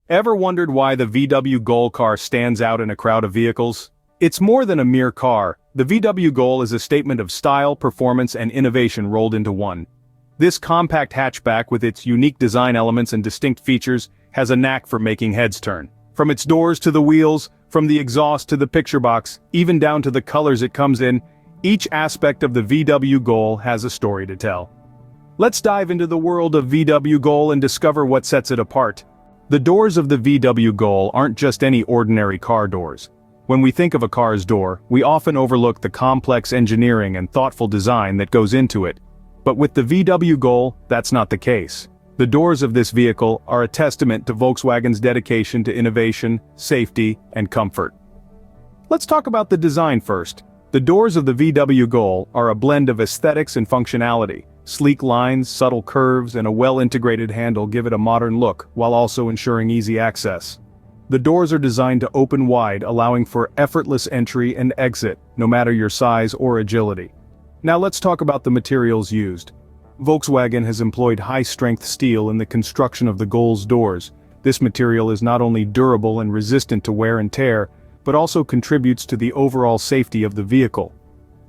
Ever wondered why the VW Gol car stands out in a crowd of vehicles? It's more than a mere car. The VW Gol is a statement of style, performance, and innovation rolled into one. This compact hatchback with its unique design elements and distinct features has a knack for making heads turn. From its doors to the wheels, from the exhaust to the picture box, even down to the colors it comes in, each aspect of the VW Gol has a story to tell. Let's dive into the world of VW Gol and discover what sets it apart. The doors of the VW Gol aren't just any ordinary car doors. When we think of a car's door, we often overlook the complex engineering and thoughtful design that goes into it. But with the VW Gol, that's not the case. The doors of this vehicle are a testament to Volkswagen's dedication to innovation, safety, and comfort. Let's talk about the design first. The doors of the VW Gol are a blend of aesthetics and functionality. Sleek lines, subtle curves, and a well-integrated handle give it a modern look, while also ensuring easy access. The doors are designed to open wide, allowing for effortless entry and exit, no matter your size or agility. Now let's talk about the materials used. Volkswagen has employed high-strength steel in the construction of the Gol's doors. This material is not only durable and resistant to wear and tear, but also contributes to the overall safety of the vehicle.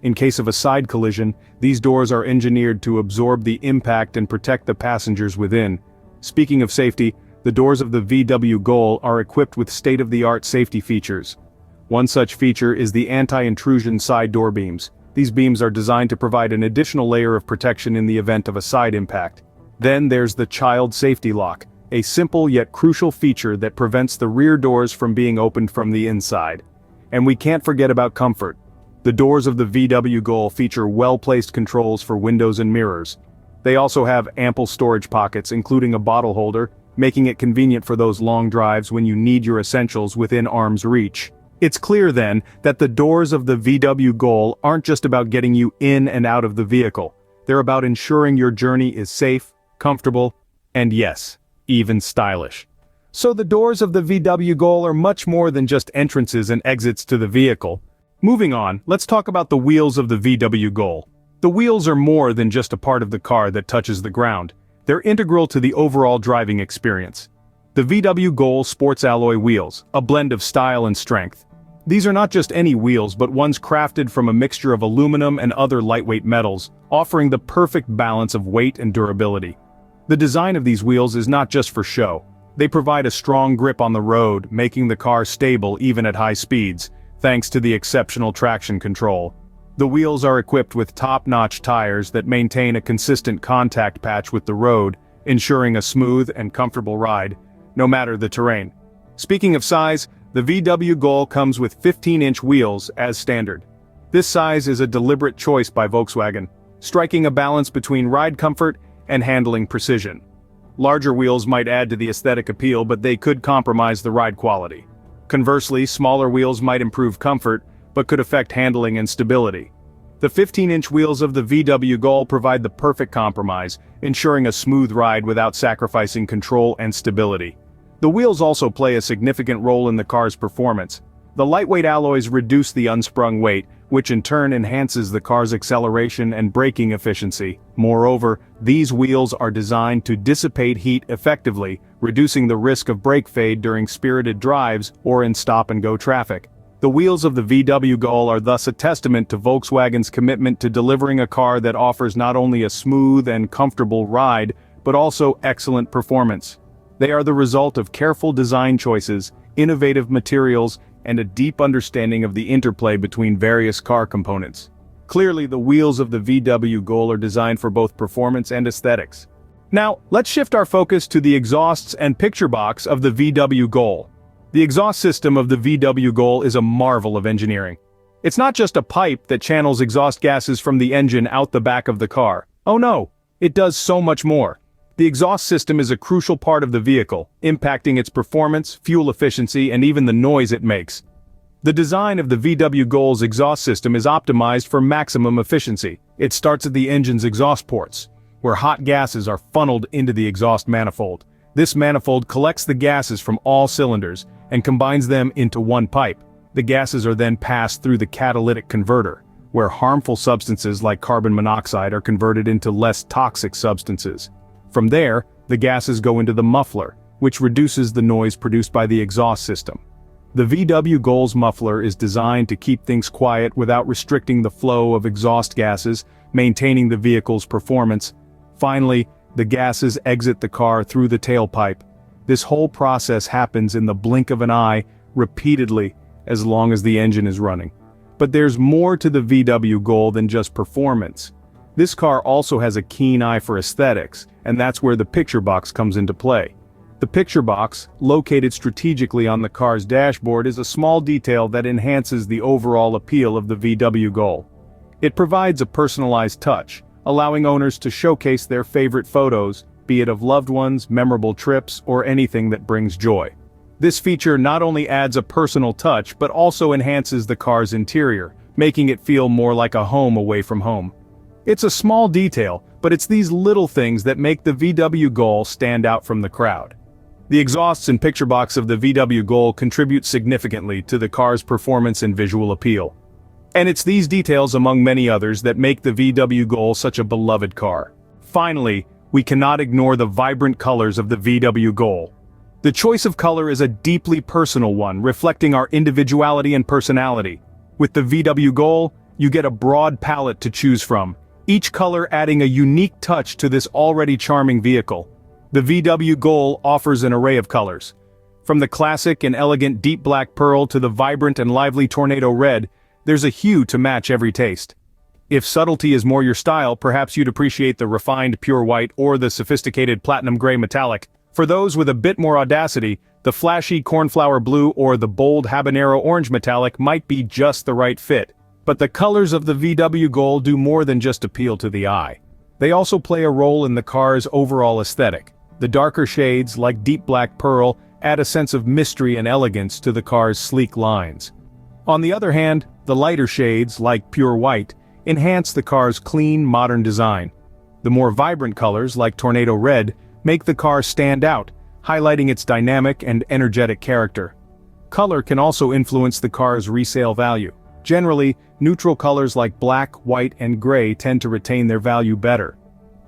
In case of a side collision, these doors are engineered to absorb the impact and protect the passengers within. Speaking of safety, the doors of the VW Gol are equipped with state-of-the-art safety features. One such feature is the anti-intrusion side door beams. These beams are designed to provide an additional layer of protection in the event of a side impact. Then there's the child safety lock, a simple yet crucial feature that prevents the rear doors from being opened from the inside. And we can't forget about comfort. The doors of the VW Gol feature well-placed controls for windows and mirrors. They also have ample storage pockets, including a bottle holder, making it convenient for those long drives when you need your essentials within arm's reach. It's clear then that the doors of the VW Gol aren't just about getting you in and out of the vehicle. They're about ensuring your journey is safe, comfortable, and yes, even stylish. So the doors of the VW Gol are much more than just entrances and exits to the vehicle. Moving on, let's talk about the wheels of the VW Gol. The wheels are more than just a part of the car that touches the ground. They're integral to the overall driving experience. The VW Gol sports alloy wheels, a blend of style and strength. These are not just any wheels but ones crafted from a mixture of aluminum and other lightweight metals, offering the perfect balance of weight and durability. The design of these wheels is not just for show. They provide a strong grip on the road, making the car stable even at high speeds, thanks to the exceptional traction control. The wheels are equipped with top-notch tires that maintain a consistent contact patch with the road, ensuring a smooth and comfortable ride, no matter the terrain. Speaking of size, the VW Gol comes with 15-inch wheels as standard. This size is a deliberate choice by Volkswagen, striking a balance between ride comfort and handling precision. Larger wheels might add to the aesthetic appeal, but they could compromise the ride quality. Conversely, smaller wheels might improve comfort, but could affect handling and stability. The 15-inch wheels of the VW Gol provide the perfect compromise, ensuring a smooth ride without sacrificing control and stability. The wheels also play a significant role in the car's performance. The lightweight alloys reduce the unsprung weight, which in turn enhances the car's acceleration and braking efficiency. Moreover, these wheels are designed to dissipate heat effectively, reducing the risk of brake fade during spirited drives or in stop-and-go traffic. The wheels of the VW Gol are thus a testament to Volkswagen's commitment to delivering a car that offers not only a smooth and comfortable ride, but also excellent performance. They are the result of careful design choices, innovative materials, and a deep understanding of the interplay between various car components. Clearly, the wheels of the VW Gol are designed for both performance and aesthetics. Now, let's shift our focus to the exhausts and picture box of the VW Gol. The exhaust system of the VW Gol is a marvel of engineering. It's not just a pipe that channels exhaust gases from the engine out the back of the car. Oh no, it does so much more. The exhaust system is a crucial part of the vehicle, impacting its performance, fuel efficiency, and even the noise it makes. The design of the VW Gol's exhaust system is optimized for maximum efficiency. It starts at the engine's exhaust ports, where hot gases are funneled into the exhaust manifold. This manifold collects the gases from all cylinders and combines them into one pipe. The gases are then passed through the catalytic converter, where harmful substances like carbon monoxide are converted into less toxic substances. From there, the gases go into the muffler, which reduces the noise produced by the exhaust system. The VW Gol's muffler is designed to keep things quiet without restricting the flow of exhaust gases, maintaining the vehicle's performance. Finally, the gases exit the car through the tailpipe. This whole process happens in the blink of an eye, repeatedly, as long as the engine is running. But there's more to the VW Gol than just performance. This car also has a keen eye for aesthetics, and that's where the picture box comes into play. The picture box, located strategically on the car's dashboard, is a small detail that enhances the overall appeal of the VW Gol. It provides a personalized touch, allowing owners to showcase their favorite photos, be it of loved ones, memorable trips, or anything that brings joy. This feature not only adds a personal touch but also enhances the car's interior, making it feel more like a home away from home. It's a small detail, but it's these little things that make the VW Gol stand out from the crowd. The exhausts and picture box of the VW Gol contribute significantly to the car's performance and visual appeal. And it's these details among many others that make the VW Gol such a beloved car. Finally, we cannot ignore the vibrant colors of the VW Gol. The choice of color is a deeply personal one, reflecting our individuality and personality. With the VW Gol, you get a broad palette to choose from, each color adding a unique touch to this already charming vehicle. The VW Gol offers an array of colors. From the classic and elegant deep black pearl to the vibrant and lively tornado red, there's a hue to match every taste. If subtlety is more your style, perhaps you'd appreciate the refined pure white or the sophisticated platinum gray metallic. For those with a bit more audacity, the flashy cornflower blue or the bold habanero orange metallic might be just the right fit. But the colors of the VW Gol do more than just appeal to the eye. They also play a role in the car's overall aesthetic. The darker shades, like deep black pearl, add a sense of mystery and elegance to the car's sleek lines. On the other hand, the lighter shades, like pure white, enhance the car's clean, modern design. The more vibrant colors, like tornado red, make the car stand out, highlighting its dynamic and energetic character. Color can also influence the car's resale value. Generally, neutral colors like black, white, and gray tend to retain their value better.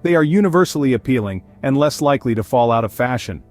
They are universally appealing and less likely to fall out of fashion.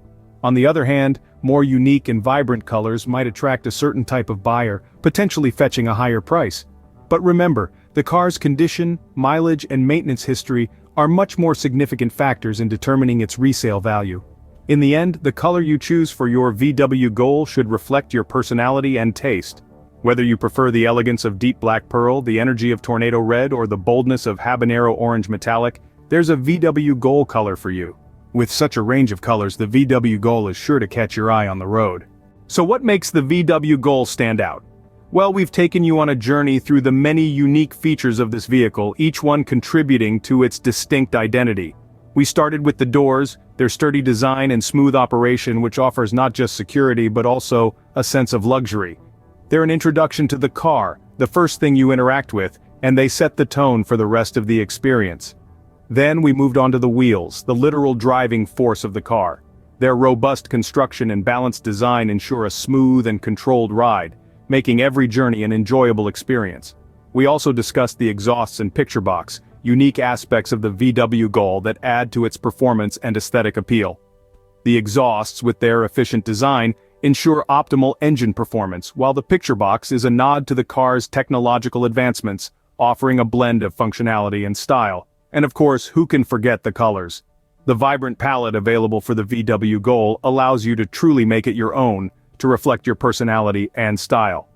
On the other hand, more unique and vibrant colors might attract a certain type of buyer, potentially fetching a higher price. But remember, the car's condition, mileage, and maintenance history are much more significant factors in determining its resale value. In the end, the color you choose for your VW Gol should reflect your personality and taste. Whether you prefer the elegance of deep black pearl, the energy of tornado red, or the boldness of habanero orange metallic, there's a VW Gol color for you. With such a range of colors, the VW Gol is sure to catch your eye on the road. So what makes the VW Gol stand out? Well, we've taken you on a journey through the many unique features of this vehicle, each one contributing to its distinct identity. We started with the doors, their sturdy design and smooth operation, which offers not just security but also a sense of luxury. They're an introduction to the car, the first thing you interact with, and they set the tone for the rest of the experience. Then we moved on to the wheels, the literal driving force of the car. Their robust construction and balanced design ensure a smooth and controlled ride, making every journey an enjoyable experience. We also discussed the exhausts and picture box, unique aspects of the VW Gol that add to its performance and aesthetic appeal. The exhausts, with their efficient design, ensure optimal engine performance, while the picture box is a nod to the car's technological advancements, offering a blend of functionality and style. And of course, who can forget the colors? The vibrant palette available for the VW Gol allows you to truly make it your own, to reflect your personality and style.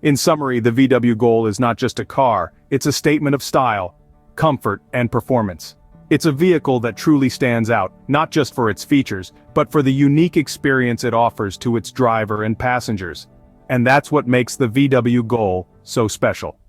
In summary, the VW Gol is not just a car, it's a statement of style, comfort, and performance. It's a vehicle that truly stands out, not just for its features, but for the unique experience it offers to its driver and passengers. And that's what makes the VW Gol so special.